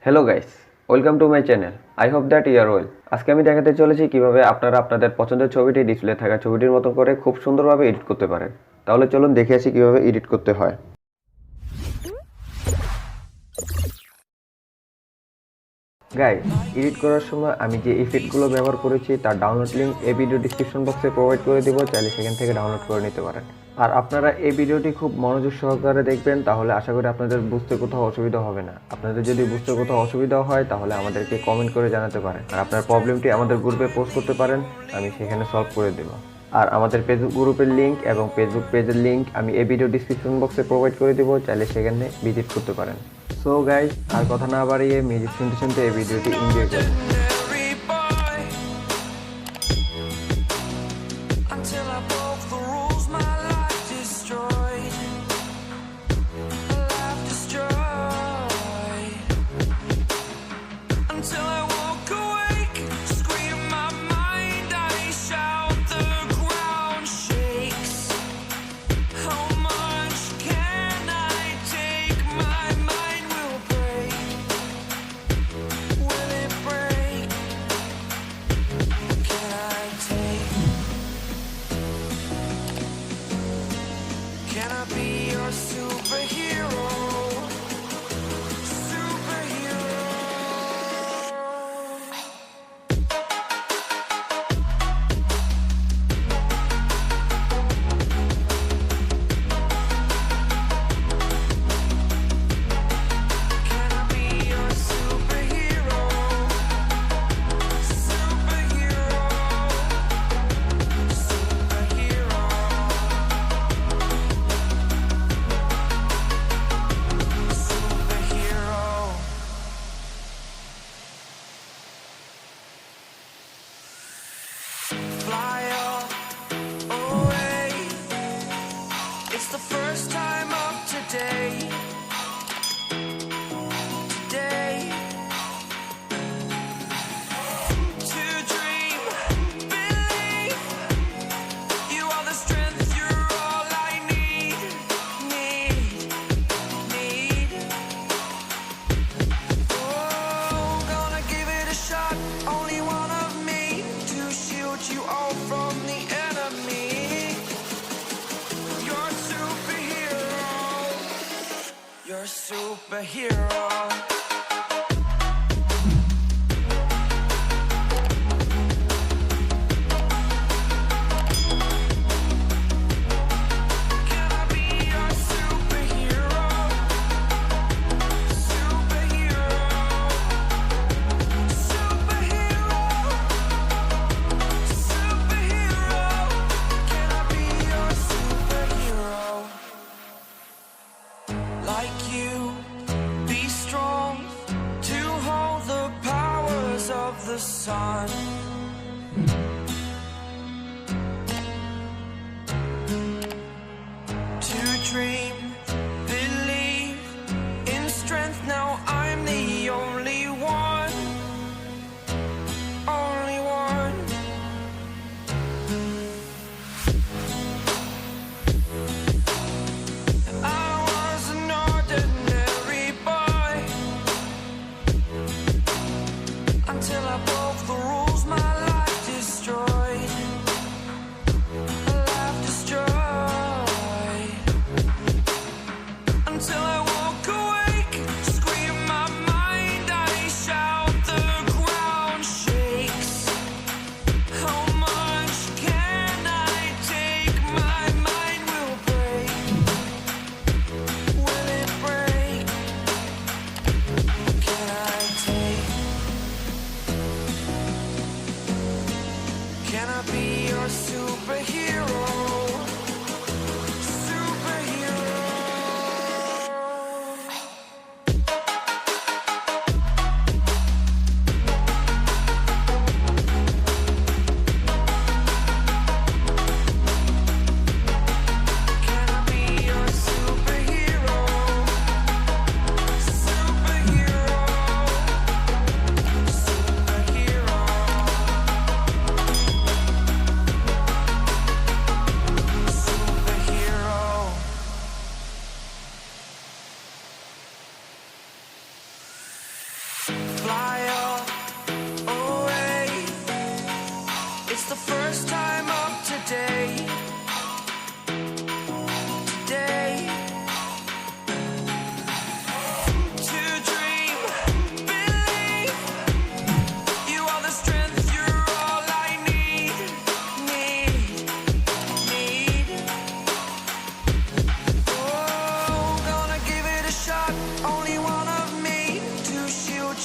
Hello guys, welcome to my channel. I hope that you are well. আজকে আমি দেখাতে চলেছি কিভাবে আপনারা আপনাদের পছন্দের ছবিটি ডিসপ্লে থাকা ছবিটির মতো করে খুব সুন্দরভাবে এডিট করতে পারেন। তাহলে চলুন দেখে আসি কিভাবে এডিট করতে হয়। গাইস, এডিট করার সময় আমি যে ইফেক্টগুলো ব্যবহার করেছি তার ডাউনলোড লিঙ্ক এই ভিডিও ডিসক্রিপশন বক্সে প্রোভাইড করে দেবো, চাইলে সেখান থেকে ডাউনলোড করে নিতে পারেন। আর আপনারা এই ভিডিওটি খুব মনোযোগ সহকারে দেখবেন, তাহলে আশা করি আপনাদের বুঝতে কোথাও অসুবিধা হবে না। আপনাদের যদি বুঝতে কোথাও অসুবিধা হয় তাহলে আমাদেরকে কমেন্ট করে জানাতে পারেন, আর আপনার প্রবলেমটি আমাদের গ্রুপে পোস্ট করতে পারেন, আমি সেখানে সলভ করে দেবো। আর আমাদের ফেসবুক গ্রুপের লিঙ্ক এবং ফেসবুক পেজের লিঙ্ক আমি এই ভিডিও ডিসক্রিপশন বক্সে প্রোভাইড করে দেবো, চাইলে সেখানে ভিজিট করতে পারেন। সো গাইস, আর কথা না বাড়িয়ে মিউজিক শুনতে শুনতে এই ভিডিওটি এনজয় করুন। Superhero. The sun, to dream, believe in strength. Now I'm the only one, only one. I was an ordinary boy until I broke the rules. My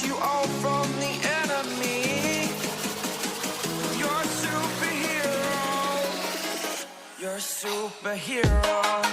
you all from the enemy. You're a superhero. You're a superhero.